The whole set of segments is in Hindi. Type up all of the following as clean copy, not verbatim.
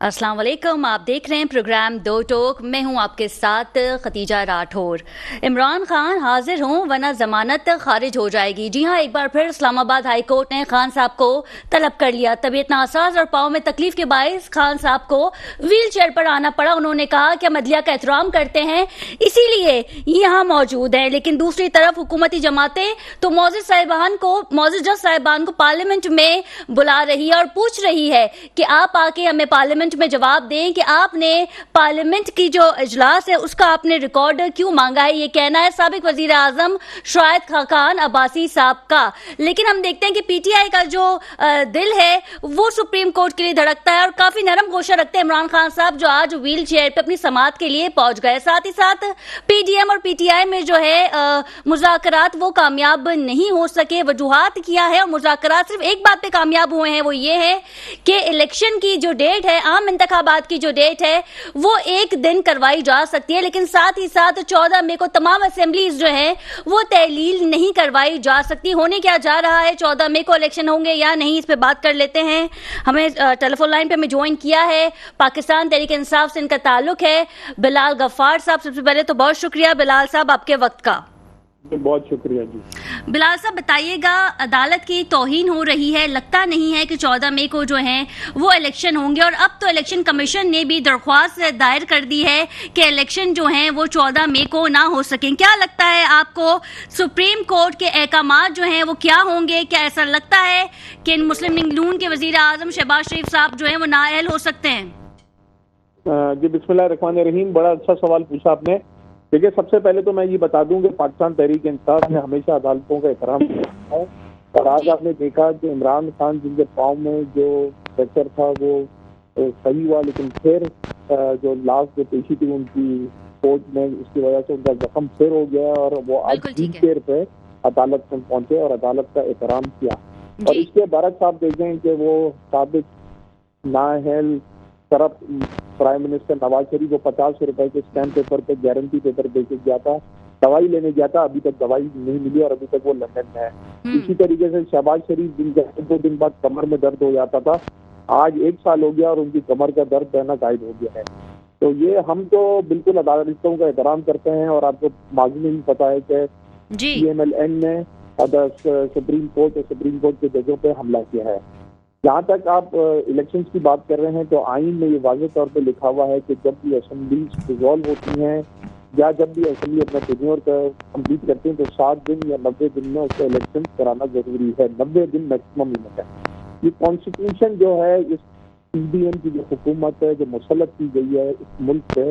अस्सलाम वालेकुम, आप देख रहे हैं प्रोग्राम दो टोक। मैं हूं आपके साथ खतीजा राठौर। इमरान खान हाजिर हों वरना जमानत खारिज हो जाएगी। जी हां, एक बार फिर इस्लामाबाद हाई कोर्ट ने खान साहब को तलब कर लिया। तबीयत नासाज और पाँव में तकलीफ के बायस खान साहब को व्हील चेयर पर आना पड़ा। उन्होंने कहा कि हम अदलिया का एहतराम करते हैं, इसीलिए यहाँ मौजूद है। लेकिन दूसरी तरफ हुकूमती जमातें तो मोअज़्ज़ज़ जज साहिबान को पार्लियामेंट में बुला रही है और पूछ रही है कि आप आके हमें पार्लियामेंट में जवाब दें कि आपने पार्लियामेंट की जो इजलास है उसका आपने रिकॉर्ड क्यों मांगा है। ये कहना है साबिक वजीर आजम शाहिद खाकान अब्बासी साहब का। लेकिन हम देखते हैं कि पीटीआई का जो दिल है वो सुप्रीम कोर्ट के लिए धड़कता है और काफी नरम गोशा रखते हैं इमरान खान साहब, जो आज व्हील चेयर पर अपनी समाअत के लिए पहुंच गए। साथ ही साथ पीडीएम और पीटीआई में जो है मुज़ाकरात वो कामयाब नहीं हो सके। वजूहात किया है और मुज़ाकरात सिर्फ एक बात पे कामयाब हुए हैं, वो ये है कि इलेक्शन की जो डेट है, आम इंतखाबात की जो डेट है, वो एक दिन करवाई जा सकती है। लेकिन साथ ही साथ 14 मई को तमाम असेंबलीज जो है वो तहलील नहीं करवाई जा सकती। होने क्या जा रहा है, 14 मई को इलेक्शन होंगे या नहीं, इस पे बात कर लेते हैं। हमें टेलीफोन लाइन पे हमें ज्वाइन किया है पाकिस्तान तहरीक इंसाफ से इनका ताल्लुक है बिलाल गफ्फार साहब। सबसे पहले तो बहुत शुक्रिया बिलाल साहब आपके वक्त का। बहुत शुक्रिया जी। बिलाल साहब बताइएगा, अदालत की तौहीन हो रही है, लगता नहीं है कि 14 मई को जो है वो इलेक्शन होंगे और अब तो इलेक्शन कमीशन ने भी दरख्वास्त दायर कर दी है कि इलेक्शन जो हैं वो 14 मई को ना हो सकें। क्या लगता है आपको सुप्रीम कोर्ट के अहकामात जो हैं वो क्या होंगे? क्या ऐसा लगता है कि मुस्लिम लीग नून के वजीर आजम शहबाज शरीफ साहब जो है वो नाअहल हो सकते हैं? जी बिस्मिल्लाहिर्रहमानिर्रहीम, बड़ा अच्छा सवाल पूछा आपने। देखिए, सबसे पहले तो मैं ये बता दूं कि पाकिस्तान तहरीक इंसाफ ने हमेशा अदालतों का एहतराम किया है और आज आपने देखा कि इमरान खान जिनके पाँव में जो फ्रैक्चर था वो सही हुआ, लेकिन फिर जो लास्ट जो पेशी थी उनकी कोर्ट में, उसकी वजह से उनका जख्म फिर हो गया और वो आज व्हील चेयर पे अदालत में पहुंचे और अदालत का एहतराम किया। और इसके बरक्स आप देखें कि वो साबिक नाअहल तरफ प्राइम मिनिस्टर नवाज शरीफ को 50 रुपए के स्टैम्प पेपर पे गारंटी पेपर दे के गया था, दवाई लेने गया था, अभी तक दवाई नहीं मिली और अभी तक वो लंदन में है। इसी तरीके से शहबाज शरीफ जिनके 2 दिन बाद कमर में दर्द हो जाता था, आज 1 साल हो गया और उनकी कमर का दर्द रहना गायब हो गया है। तो ये हम तो बिल्कुल अदालतों का एहतराम करते हैं और आपको माजी में भी पता है कि PMLN ने सुप्रीम कोर्ट के जजों पे हमला किया है। जहाँ तक आप इलेक्शंस की बात कर रहे हैं तो आईन में ये वाज़ेह तौर पे लिखा हुआ है कि जब भी असेंबलीज डिसॉल्व होती हैं या जब भी असेंबली अपना टेन्योर कंप्लीट करते हैं तो 7 दिन या 90 दिन में उसका इलेक्शन कराना जरूरी है। 90 दिन मैक्सिमम लिमिट है। ये कॉन्स्टिट्यूशन जो है, इस PDM की जो हुकूमत है जो मुसल्लत की गई है इस मुल्क पे,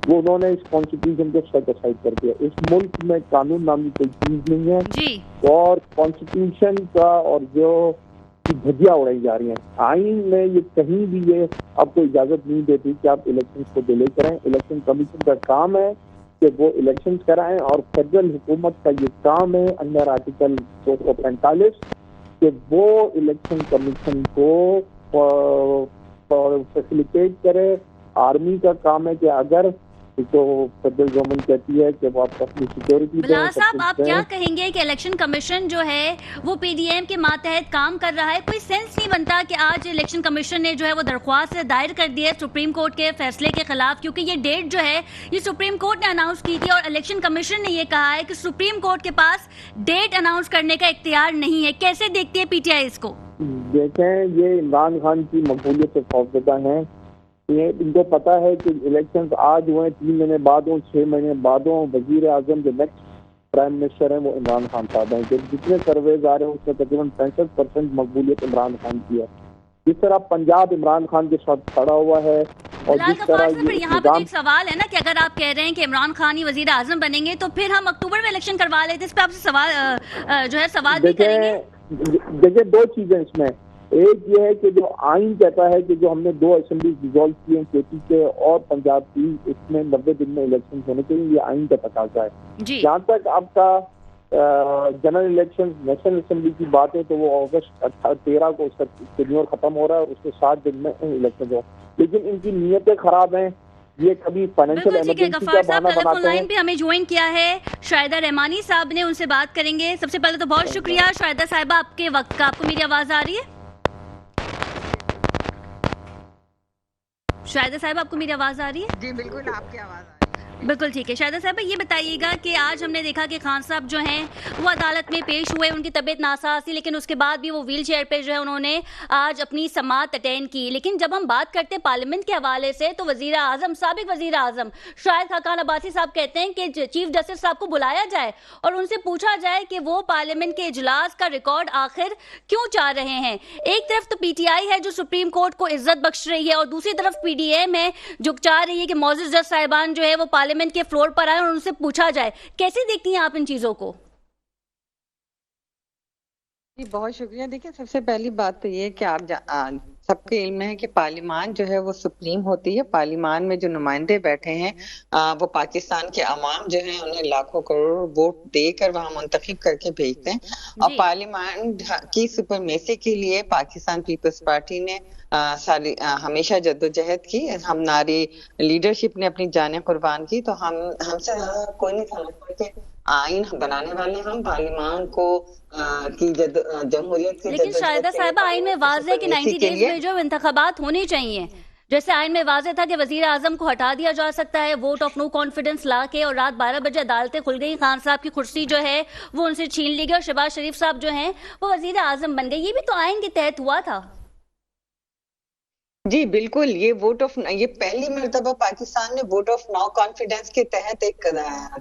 वो उन्होंने इस कॉन्स्टिट्यूशन को सेट असाइड कर दिया। इस मुल्क में कानून नामी कोई चीज नहीं है और कॉन्स्टिट्यूशन का और जो धज्जियां उड़ाई जा रही हैं, आईन में ये कहीं भी ये आपको इजाजत नहीं देती कि आप इलेक्शन को डिले करें। इलेक्शन कमीशन का काम है कि वो इलेक्शन कराएं और फेडरल हुकूमत का ये काम है अंडर आर्टिकल 245 कि वो इलेक्शन कमीशन को फैसिलिटेट करे। आर्मी का काम है कि अगर तो फेडरल गवर्नमेंट कहती है कि वो आप अपनी सिक्योरिटी दें। बिलाल साहब, आप क्या कहेंगे कि इलेक्शन कमीशन जो है वो पीडीएम के मातहत काम कर रहा है? कोई सेंस नहीं बनता कि आज इलेक्शन कमीशन ने जो है वो दरख्वास्त दायर कर दी है सुप्रीम कोर्ट के फैसले के खिलाफ, क्योंकि ये डेट जो है ये सुप्रीम कोर्ट ने अनाउंस की थी और इलेक्शन कमीशन ने ये कहा है कि सुप्रीम कोर्ट के पास डेट अनाउंस करने का इख्तियार नहीं है। कैसे देखती है पीटीआई इसको? देखें, ये इमरान खान की मकबूलियत से खौफजदा है। ये इनको पता है कि इलेक्शंस आज हुए, 3 महीने बाद हो, 6 महीने बाद हो, वजीर आजम जो नेक्स्ट प्राइम मिनिस्टर है वो इमरान खान साहब हैं। जितने सर्वेज आ रहे हैं उसमें तकरीबन 65% मकबूलियत इमरान खान की है। जिस तरह पंजाब इमरान खान के साथ खड़ा हुआ है और जिस तरह यहाँ पे एक सवाल है ना कि अगर आप कह रहे हैं कि इमरान खान ही वजीर आजम बनेंगे तो फिर हम अक्टूबर में इलेक्शन करवा लेते। इस पे आपसे सवाल भी करेंगे। देखिए, 2 चीजें इसमें। एक ये है कि जो आइन कहता है कि जो हमने 2 असेंबली डिसॉल्व किए केपी के और पंजाब की, इसमें 90 दिन में इलेक्शन होने चाहिए, ये आइन का तकाजा है। जहाँ तक आपका जनरल इलेक्शन नेशनल असेंबली की बात है तो वो अगस्त 13 को उसका टेन्योर खत्म हो रहा है और उसके 7 दिन में इलेक्शन हो। लेकिन इनकी नीयतें खराब हैं, ये कभी फाइनेंशियल इमरजेंसी का बहाना बनाते हैं। भी हमें ज्वाइन किया है शाहिदा रहमानी साहब ने, उनसे बात करेंगे। सबसे पहले तो बहुत शुक्रिया शाहिदा साहिबा आपके वक्त का। आपको मेरी आवाज आ रही है? शाहिदा साहब, आपको मेरी आवाज़ आ रही है? जी बिल्कुल, आपकी आवाज़ आ रही है। बिल्कुल ठीक है। शाहिदा साहब, ये बताइएगा कि आज हमने देखा कि खान साहब जो हैं वो अदालत में पेश हुए, उनकी तबीयत नासाज थी, लेकिन उसके बाद भी वो व्हील चेयर पे जो है उन्होंने आज अपनी समाअत अटेंड की। लेकिन जब हम बात करते हैं पार्लियामेंट के हवाले से, तो साबिक वजीर आजम शाहिद खाकान अब्बासी साहब कहते हैं कि चीफ जस्टिस साहब को बुलाया जाए और उनसे पूछा जाए कि वो पार्लियामेंट के इजलास का रिकॉर्ड आखिर क्यों चाह रहे हैं। एक तरफ तो पीटीआई है जो सुप्रीम कोर्ट को इज्जत बख्श रही है, और दूसरी तरफ पीडीएम है जो चाह रही है कि मौजूद जज साहिबान जो है वो पार्लियामेंट के फ्लोर पर आए और उनसे पूछा जाए। कैसे देखती हैं आप इन चीजों को? जी बहुत शुक्रिया। देखिए, सबसे पहली बात तो ये है कि आप सबके इल्म है कि पार्लियामान जो है वो सुप्रीम होती है। पार्लियामान में जो नुमाइंदे बैठे हैं वो पाकिस्तान के अवाम जो है उन्हें लाखों करोड़ वोट देकर वहां मुंतखब करके भेजते हैं। और पार्लियामान की सुपरमेसी के लिए पाकिस्तान पीपल्स पार्टी ने हमेशा जद्दोजहद की। हम नारी लीडरशिप ने अपनी जानें कुर्बान की। तो हमसे कोई नहीं समझता कि आइन बनाने वाले हम पार्लियामान को की जमहूरियत की। लेकिन शाहिदा साहिबा, आइन में वाज़ेह है कि 90 डेज में जो इंतखाबात होने चाहिए। जैसे आइन में वाज़ेह था कि वजीर आजम को हटा दिया जा सकता है वोट ऑफ नो कॉन्फिडेंस ला के, और रात 12 बजे अदालतें खुल गई, खान साहब की कुर्सी जो है वो उनसे छीन ली गई और शहबाज शरीफ साहब जो हैं वो वजीर आजम बन गए। ये भी तो आइन के तहत हुआ था। जी बिल्कुल, ये पहली मर्तबा पाकिस्तान में वोट ऑफ नो कॉन्फिडेंस के तहत एक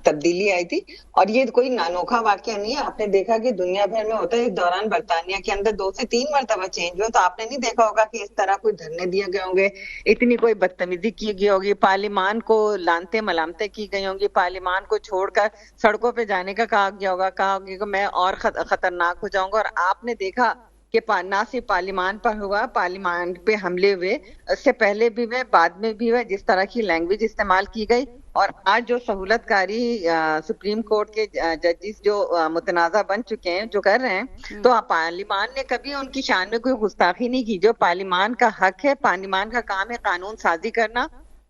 तब्दीली आई थी। और ये कोई अनोखा वाकया नहीं है। आपने देखा कि दुनिया भर में होता है। इस दौरान बर्तानिया के अंदर 2 से 3 मर्तबा चेंज हुआ। तो आपने नहीं देखा होगा कि इस तरह कोई धरने दिए गए होंगे, इतनी कोई बदतमीजी की गई होगी, पार्लियामान को लानते मलामतें की गई होंगी, पार्लियामान को छोड़कर सड़कों पे जाने का कहा गया होगा मैं और खतरनाक हो जाऊंगा। और आपने देखा कि ना सिर्फ पार्लियामान पर हुआ, पार्लियामान पे हमले हुए, इससे पहले भी हुए, बाद में भी हुए, जिस तरह की लैंग्वेज इस्तेमाल की गई। और आज जो सहूलतकारी सुप्रीम कोर्ट के जजेस जो मुतनाज़ा बन चुके हैं, जो कर रहे हैं, तो पार्लियामान ने कभी उनकी शान में कोई गुस्ताखी नहीं की। जो पार्लियामान का हक है, पार्लियामान का काम है कानून साजी करना।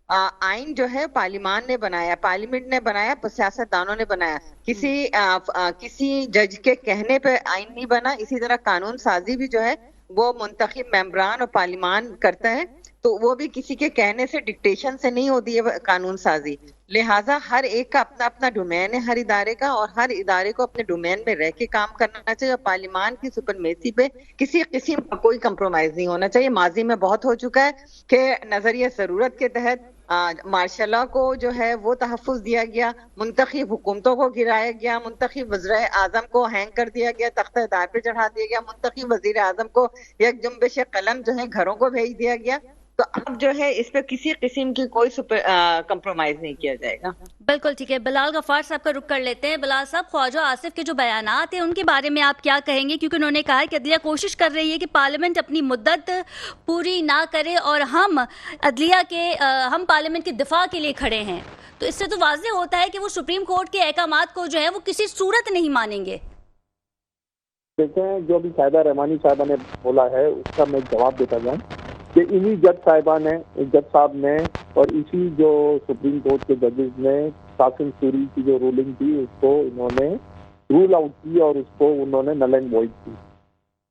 आइन जो है पार्लियामान ने बनाया, पार्लियामेंट ने बनाया, सियासतदानों ने बनाया। किसी जज के कहने पे आइन नहीं बना। इसी तरह कानून साजी भी जो है वो मुंतखब मेंबरान और पार्लियामान करता है। तो वो भी किसी के कहने से, डिक्टेशन से नहीं होती है कानून साजी। लिहाजा हर एक का अपना अपना डोमेन है, हर इदारे का, और हर इदारे को अपने डोमेन में रह के काम करना चाहिए। और पार्लियामान की सुपरमेसी पे किसी किस्म का कोई कंप्रोमाइज नहीं होना चाहिए। माजी में बहुत हो चुका है कि नजरिया जरूरत के तहत मार्शल लॉ को जो है वो तहफ़्फ़ुज़ दिया गया, मुंतखब हुकूमतों को गिराया गया, मुंतखब वज़ीर आज़म को हैंग कर दिया गया, तख्त-ए-दार पे चढ़ा दिया गया, मुंतखब वज़ीर आज़म को एक जुम्बिश कलम जो है घरों को भेज दिया गया। तो अब जो है इस पे किसी किस्म की कोई कंप्रोमाइज नहीं किया जाएगा। बिल्कुल ठीक है। बिलाल गफ्फार साहब का रुख कर लेते हैं। बिलाल साहब, ख्वाजा आसिफ के जो बयानात हैं उनके बारे में आप क्या कहेंगे? क्योंकि उन्होंने कहा है कि अदलिया कोशिश कर रही है कि पार्लियामेंट अपनी मुद्दत पूरी ना करे और हम पार्लियामेंट के दिफा के लिए खड़े हैं। तो इससे तो वाज़ेह होता है कि वो सुप्रीम कोर्ट के अहकामात को जो है वो किसी सूरत नहीं मानेंगे। देखें, जो अभी शाहिदा रहमानी साहबा ने बोला है उसका मैं जवाब देता जाऊँ कि इन्हीं जज साहब ने और इसी जो सुप्रीम कोर्ट के जजेस ने कासिम सूरी की जो रूलिंग थी उसको इन्होंने रूल आउट की और उसको उन्होंने नल एंड वॉइड की।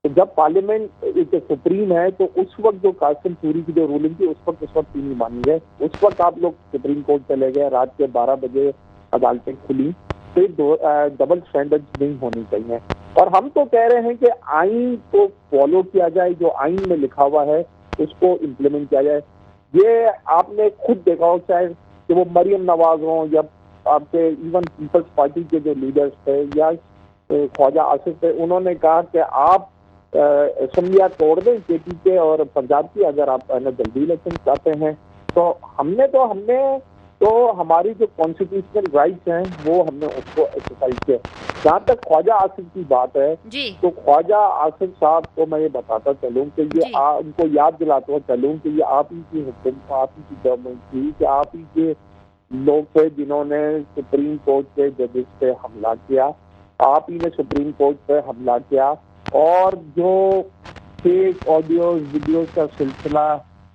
तो जब पार्लियामेंट एक सुप्रीम है तो उस वक्त जो कासिम सूरी की जो रूलिंग थी उस वक्त नहीं मानी है। उस वक्त आप लोग सुप्रीम कोर्ट चले गए, रात के 12 बजे अदालतें खुली। तो डबल स्टैंडर्ड नहीं होनी चाहिए। और हम तो कह रहे हैं कि आइन को फॉलो किया जाए, जो आइन में लिखा हुआ है उसको इम्प्लीमेंट किया जाए। ये आपने खुद देखा हो, चाहे कि वो मरियम नवाज हो या आपके इवन पीपल्स पार्टी के जो लीडर्स थे या ख्वाजा आसिफ थे, उन्होंने कहा कि आप असम्बलियाँ तोड़ दें केपी के और पंजाब की, अगर आप जल्दी इलेक्शन चाहते हैं। तो हमने तो हमारी जो कॉन्स्टिट्यूशनल राइट्स हैं वो हमने उसको एक्सरसाइज किया। जहाँ तक ख्वाजा आसिफ की बात है, तो ख्वाजा आसिफ साहब को मैं ये बताता चलूँ कि ये उनको याद दिलाता चलूँ कि ये आप ही की हुकूमत, आप ही की गवर्नमेंट थी, कि आप ही के लोग थे जिन्होंने सुप्रीम कोर्ट के जजेस पे हमला किया, आप ही ने सुप्रीम कोर्ट पे हमला किया। और जो फेक ऑडियो वीडियोस का सिलसिला,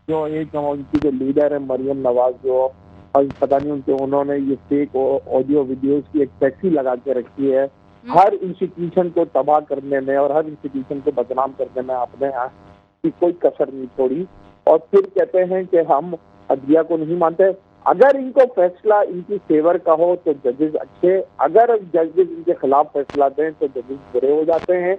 जो एक उनकी जो लीडर है मरियम नवाज, जो पता नहीं उन्होंने ये फेक ऑडियो वीडियोस की एक टैक्सी लगा के रखी है हर इंस्टीट्यूशन को तबाह करने में और हर इंस्टीट्यूशन को बदनाम करने में आपने यहाँ की कोई कसर नहीं छोड़ी। और फिर कहते हैं कि हम अदलिया को नहीं मानते। अगर इनको फैसला इनकी फेवर का हो तो जजेस अच्छे, अगर जजेस इनके खिलाफ फैसला दें तो जजेस बुरे हो जाते हैं।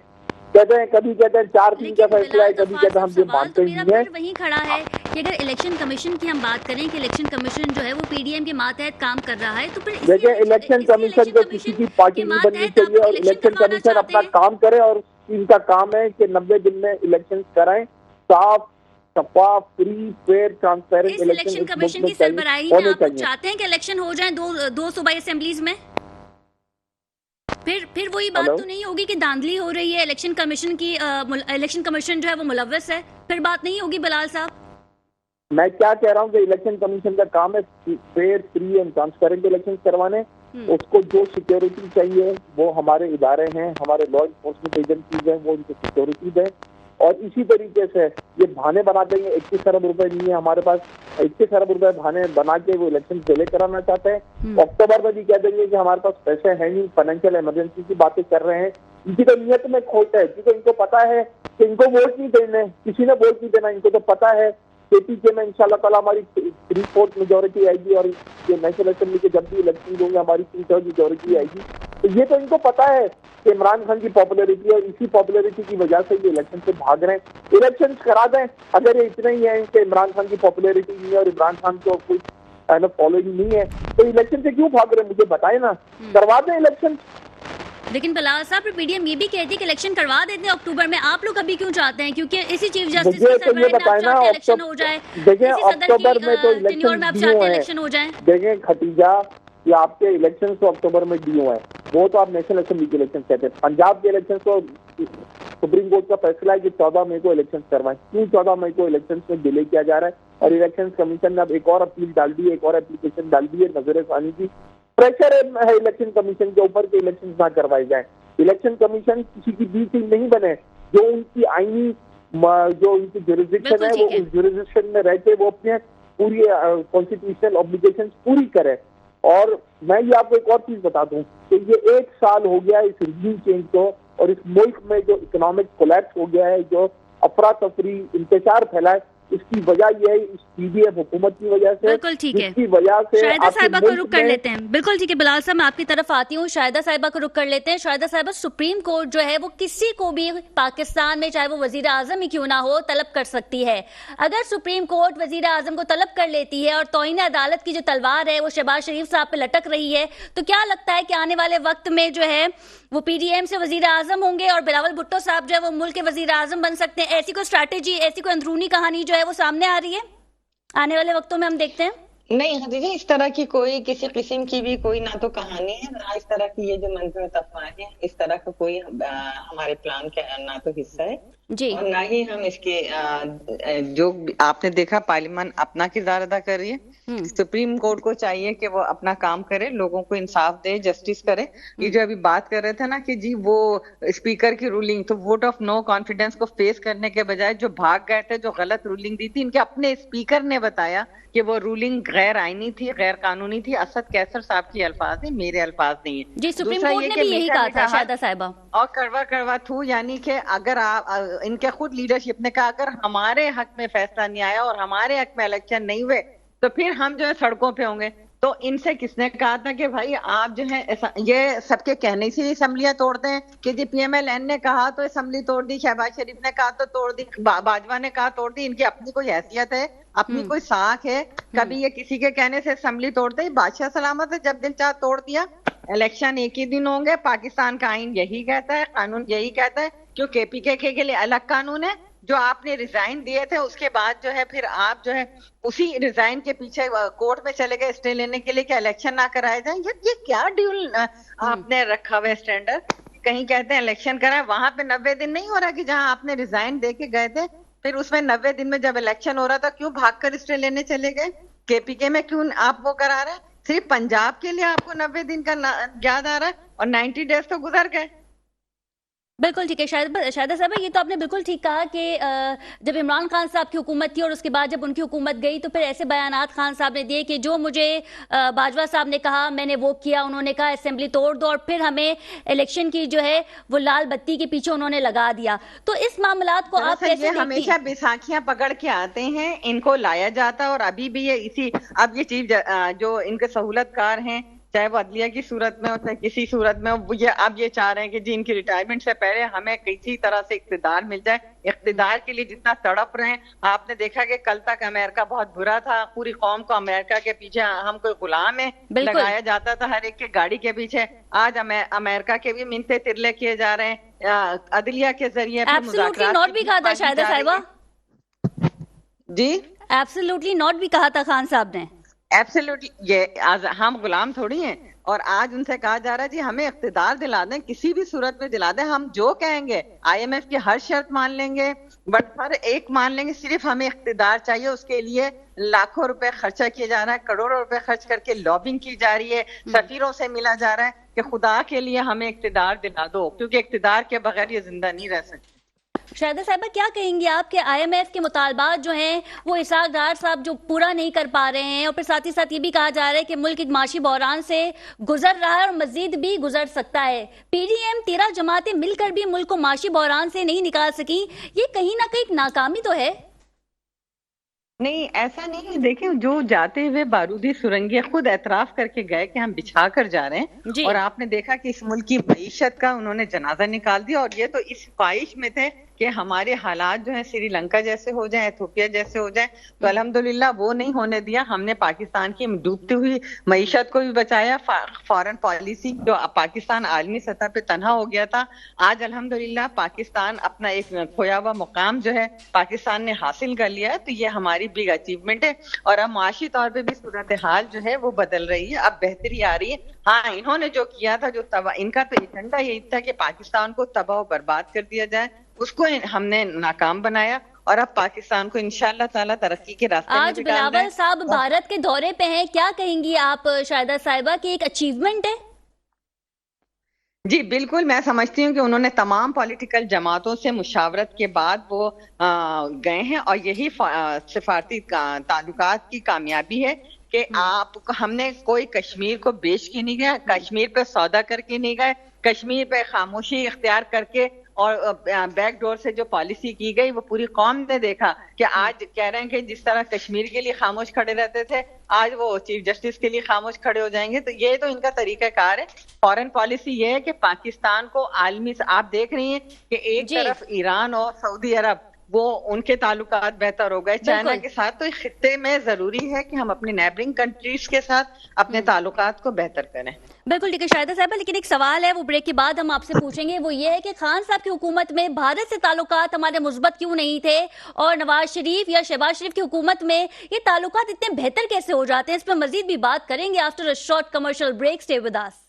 कहते हैं, कभी कहते हैं 4-3 का फैसला है, कभी कहते हैं हम ये मानते ही नहीं है। वही खड़ा है कि अगर इलेक्शन कमीशन की हम बात करें कि इलेक्शन कमीशन जो है वो पीडीएम के मातहत काम कर रहा है, तो फिर देखिए इलेक्शन कमीशन को किसी की पार्टी नहीं बननी चाहिए और इलेक्शन कमीशन अपना काम करे और इनका काम है कि 90 दिन में इलेक्शन कराएं, साफ शफाफ free fair transparent election commission की सरबराही में आप चाहते हैं कि इलेक्शन हो जाए दो सूबाई असेंबलीज में? फिर वही बात तो नहीं होगी कि धांधली हो रही है, इलेक्शन कमीशन की इलेक्शन कमीशन जो है वो मुलव्वस है, फिर बात नहीं होगी बिलाल साहब। मैं क्या कह रहा हूँ कि इलेक्शन कमीशन का काम है fair free and transparent election करवाने। उसको जो सिक्योरिटी चाहिए वो हमारे इदारे हैं, हमारे लॉ इन्फोर्समेंट एजेंसीज हैं, वो उनको सिक्योरिटी दें। और इसी तरीके से ये बहाने बना देंगे, 21 अरब रुपए नहीं है हमारे पास, 21 अरब रुपए बहाने बना के वो इलेक्शन डिले कराना चाहते हैं। अक्टूबर में भी कह देंगे कि हमारे पास पैसे है नहीं, फाइनेंशियल इमरजेंसी की बातें कर रहे हैं। इनकी तो नीयत में खोट है, क्योंकि इनको पता है कि इनको वोट नहीं देने, किसी ने वोट नहीं देना। इनको तो पता है KPK में इंशाल्लाह ताला हमारी 3/4 मेजोरिटी आएगी और ये नेशनल असेंबली के जब भी इलेक्शन होंगे हमारी 3/3 मेजोरिटी आएगी। तो ये तो इनको पता है कि इमरान खान की पॉपुलैरिटी और इसी पॉपुलैरिटी की वजह से ये इलेक्शन से भाग रहे हैं। इलेक्शन करा दें, अगर ये इतना ही है कि इमरान खान की पॉपुलैरिटी नहीं है और इमरान खान को कोई फॉलोइंग नहीं है, तो इलेक्शन से क्यों भाग रहे हैं? मुझे बताए ना, करवा दें इलेक्शन। लेकिन बिलाल साहब पीडीएम ये भी कहती है कि इलेक्शन करवा देते हैं अक्टूबर में, आप लोग अभी क्यों चाहते हैं? क्योंकि इसी चीफ जस्टिस की सरबराही में आप चाहते हैं इलेक्शन हो जाए, देखिए अक्टूबर में तो इलेक्शन हो जाए। देखें खतीजा, ये आपके इलेक्शन तो अक्टूबर में ड्यू है, वो तो आप नेशनल असेंबली के इलेक्शन कहते हैं। पंजाब के इलेक्शन तो सुप्रीम कोर्ट का फैसला है कि 14 मई को इलेक्शन करवाएं। क्यों 14 मई को इलेक्शन में डिले किया जा रहा है? और इलेक्शन कमीशन ने अब एक और अपील डाल दी है, एक और एप्लीकेशन डाल दी है नजर-ए-सानी की। प्रेशर है इलेक्शन कमीशन के ऊपर कि इलेक्शन ना करवाए जाए। इलेक्शन कमीशन किसी की बी टीम नहीं बने, जो उनकी आईनी जो उनकी जुरिस्डिक्शन है वो उस जुरिस्डिक्शन में रहते वो अपने पूरी कॉन्स्टिट्यूशनल ऑब्लिगेशन पूरी करे। और मैं ये आपको एक और चीज बता दूं कि ये 1 साल हो गया इस रिजीम चेंज को, और इस मुल्क में जो इकोनॉमिक कोलैप्स हो गया है, जो अफरा तफरी इंतशार फैला है, इसकी वजह यह है इस पीडीएफ हुकूमत की वजह से। बिल्कुल ठीक है, इसकी वजह से शाहिदा साहिबा को रुक कर लेते हैं। बिल्कुल ठीक है बिलाल साहब, मैं आपकी तरफ आती हूँ। शाहिदा साहिबा को रुक कर लेते हैं। शाहिदा साहिबा, सुप्रीम कोर्ट जो है वो किसी को भी पाकिस्तान में, चाहे वो वजीर आजम ही क्यों ना हो, तलब कर सकती है। अगर सुप्रीम कोर्ट वजीर आजम को तलब कर लेती है और तौहीन अदालत की जो तलवार है वो शहबाज शरीफ साहब पे लटक रही है, तो क्या लगता है कि आने वाले वक्त में जो है वो पीडीएम से वजीर आजम होंगे और बिलावल भुट्टो साहब जो है वो मुल्क के वजीर आजम बन सकते हैं? ऐसी कोई स्ट्रैटेजी, ऐसी कोई अंदरूनी कहानी जो है वो सामने आ रही है आने वाले वक्तों में, हम देखते हैं? नहीं खदीजा, इस तरह की कोई किसी किस्म की भी कोई ना तो कहानी है, ना इस तरह की ये जो मंजूर अफवाहें, इस तरह का कोई हमारे प्लान का ना तो हिस्सा है जी, और ना ही हम इसके जो आपने देखा पार्लियामेंट अपना किरदार अदा कर रही है। सुप्रीम कोर्ट को चाहिए कि वो अपना काम करे, लोगों को इंसाफ दे, जस्टिस करे। ये जो अभी बात कर रहे थे ना कि जी वो स्पीकर की रूलिंग, तो वोट ऑफ नो कॉन्फिडेंस को फेस करने के बजाय जो भाग गए थे, जो गलत रूलिंग दी थी, इनके अपने स्पीकर ने बताया कि वो रूलिंग गैर आईनी थी, गैर कानूनी थी। असद कैसर साहब की अल्फाज है, मेरे अल्फाज नहीं है जी। सुप्रीम कोर्ट ने भी यही कहा था शाहिदा साहिबा। और कड़वा थू, यानी कि अगर आप इनके खुद लीडरशिप ने कहा अगर हमारे हक में फैसला नहीं आया और हमारे हक में इलेक्शन नहीं हुए तो फिर हम जो है सड़कों पे होंगे। तो इनसे किसने कहा था कि भाई आप जो है ये सबके कहने से ही असम्बलियां तोड़ते हैं कि जी PMLN ने कहा तो असम्बली तोड़ दी, शहबाज शरीफ ने कहा तो तोड़ दी, बाजवा ने कहा तोड़ दी। इनकी अपनी कोई हैसियत है, अपनी कोई साख है? कभी ये किसी के कहने से असम्बली तोड़ते ही बादशाह सलामत है, जब दिल चाह तोड़ दिया। इलेक्शन एक ही दिन होंगे, पाकिस्तान का आइन यही कहता है, कानून यही कहता है। क्यों KPK के लिए अलग कानून है? जो आपने रिजाइन दिए थे उसके बाद जो है फिर आप जो है उसी रिजाइन के पीछे कोर्ट में चले गए स्टे लेने के लिए कि इलेक्शन ना कराए जाए। ये क्या ड्यूल आपने रखा हुआ है स्टैंडर्ड? कहीं कहते हैं इलेक्शन कराए, वहां पे 90 दिन नहीं हो रहा कि जहां आपने रिजाइन दे के गए थे, फिर उसमें 90 दिन में जब इलेक्शन हो रहा था क्यों भागकर स्टे लेने चले गए? KPK में क्यों आप वो करा रहे हैं? सिर्फ पंजाब के लिए आपको 90 दिन का याद आ रहा है और 90 डेज तो गुजर गए। बिल्कुल ठीक है शाहिदा साहब, ये तो आपने बिल्कुल ठीक कहा कि जब इमरान खान साहब की हुकूमत थी और उसके बाद जब उनकी हुकूमत गई तो फिर ऐसे बयानात खान साहब ने दिए कि जो मुझे बाजवा साहब ने कहा मैंने वो किया, उन्होंने कहा असेंबली तोड़ दो, और फिर हमें इलेक्शन की जो है वो लाल बत्ती के पीछे उन्होंने लगा दिया। तो इस मामलात को आप कैसे देखती? हमेशा बैसाखियां पकड़ के आते हैं, इनको लाया जाता है और अभी भी ये इसी अब ये चीफ जो इनके सहूलतकार हैं, चाहे वो अदलिया की सूरत में हो चाहे किसी सूरत में हो, ये अब ये चाह रहे हैं कि जी इनकी रिटायरमेंट से पहले हमें किसी तरह से इख्तिदार मिल जाए। इख्तिदार के लिए जितना तड़प रहे हैं, आपने देखा कि कल तक अमेरिका बहुत बुरा था, पूरी कौम को अमेरिका के पीछे हम कोई गुलाम है लगाया जाता था हर एक के गाड़ी के पीछे। आज अमेरिका के भी मिन्नते तिरले किए जा रहे हैं अदलिया के जरिए। एब्सोल्युटली नॉट भी कहा था शाहिदा साहिबा जी, एब्सोल्युटली नॉट भी कहा था खान साहब ने। एब्सोल्युटली, ये आज हम गुलाम थोड़ी हैं और आज उनसे कहा जा रहा है जी हमें इख्तिदार दिला दें, किसी भी सूरत में दिला दें, हम जो कहेंगे IMF की हर शर्त मान लेंगे, बट हर एक मान लेंगे, सिर्फ हमें इख्तिदार चाहिए। उसके लिए लाखों रुपए खर्चा किया जा रहा है, करोड़ों रुपए खर्च करके लॉबिंग की जा रही है, सफीरों से मिला जा रहा है कि खुदा के लिए हमें इख्तिदार दिला दो, क्योंकि इख्तिदार के बगैर ये जिंदा नहीं रह सकती। शाहिदा साहिबा, क्या कहेंगे आप कि IMF के मुतालबात जो हैं वो इसहाक डार साहब जो पूरा नहीं कर पा रहे हैं, और फिर साथ ही साथ ये भी कहा जा रहा है कि मुल्क एक माशी बहरान से गुजर रहा है और मजीद भी गुजर सकता है। PDM 13 जमातें मिलकर भी मुल्क को माशी बहरान से नहीं निकाल सकी, ये कहीं ना कहीं नाकामी तो है। नहीं, ऐसा नहीं है। देखिए, जो जाते हुए बारूदी सुरंगियां खुद एतराफ करके गए कि हम बिछा कर जा रहे हैं, और आपने देखा कि इस मुल्क की मईशत का उन्होंने जनाजा निकाल दिया, और ये तो इस ख्वाहिश में थे कि हमारे हालात जो है श्रीलंका जैसे हो जाए, इथियोपिया जैसे हो जाए, तो अल्हम्दुलिल्लाह वो नहीं होने दिया। हमने पाकिस्तान की डूबती हुई मईशत को भी बचाया। फॉरेन पॉलिसी जो पाकिस्तान आलमी सतह पे तनहा हो गया था, आज अल्हम्दुलिल्लाह पाकिस्तान अपना एक खोया हुआ मुकाम जो है पाकिस्तान ने हासिल कर लिया है। तो ये हमारी बिग अचीवमेंट है, और अब माशी तौर पे भी सूरत हाल जो है वो बदल रही है, अब बेहतरी आ रही है। हाँ, इन्होंने जो किया था, जो इनका तो एजेंडा यही था कि पाकिस्तान को तबाह बर्बाद कर दिया जाए, उसको हमने नाकाम बनाया, और अब पाकिस्तान को इंशाअल्लाह ताला तरक्की के रास्ते में आज बिलावल साहब भारत के दौरे पे हैं, क्या कहेंगी आप शाहिदा साहिबा की एक अचीवमेंट है? जी बिल्कुल, मैं समझती हूँ कि उन्होंने तमाम पॉलिटिकल जमातों से मुशावरत के बाद वो गए हैं, और यही सिफारती ताल्लुकात की कामयाबी है कि हमने कोई कश्मीर को बेच के नहीं गया, कश्मीर पे सौदा करके नहीं गए, कश्मीर पे खामोशी इख्तियार करके और बैक डोर से जो पॉलिसी की गई वो पूरी कौम ने देखा कि आज कह रहे हैं कि जिस तरह कश्मीर के लिए खामोश खड़े रहते थे, आज वो चीफ जस्टिस के लिए खामोश खड़े हो जाएंगे। तो ये तो इनका तरीकाकार है। फॉरेन पॉलिसी ये है कि पाकिस्तान को आलमी से, आप देख रही हैं कि एक तरफ ईरान और सऊदी अरब, वो उनके ताल्लुकात बेहतर हो गए चाइना के साथ, तो खित्ते में जरूरी है कि हम अपने नेबरिंग कंट्रीज के साथ अपने ताल्लुकात को बेहतर करें। बिल्कुल ठीक है शाहिदा साहब, लेकिन एक सवाल है, वो ब्रेक के बाद हम आपसे पूछेंगे, वो ये है कि खान साहब की हुकूमत में भारत से ताल्लुकात हमारे मुस्बत क्यों नहीं थे, और नवाज शरीफ या शहबाज शरीफ की हुकूमत में ये ताल्लुकात इतने बेहतर कैसे हो जाते हैं? इस पर मजीद भी बात करेंगे after a short commercial break. Stay with us.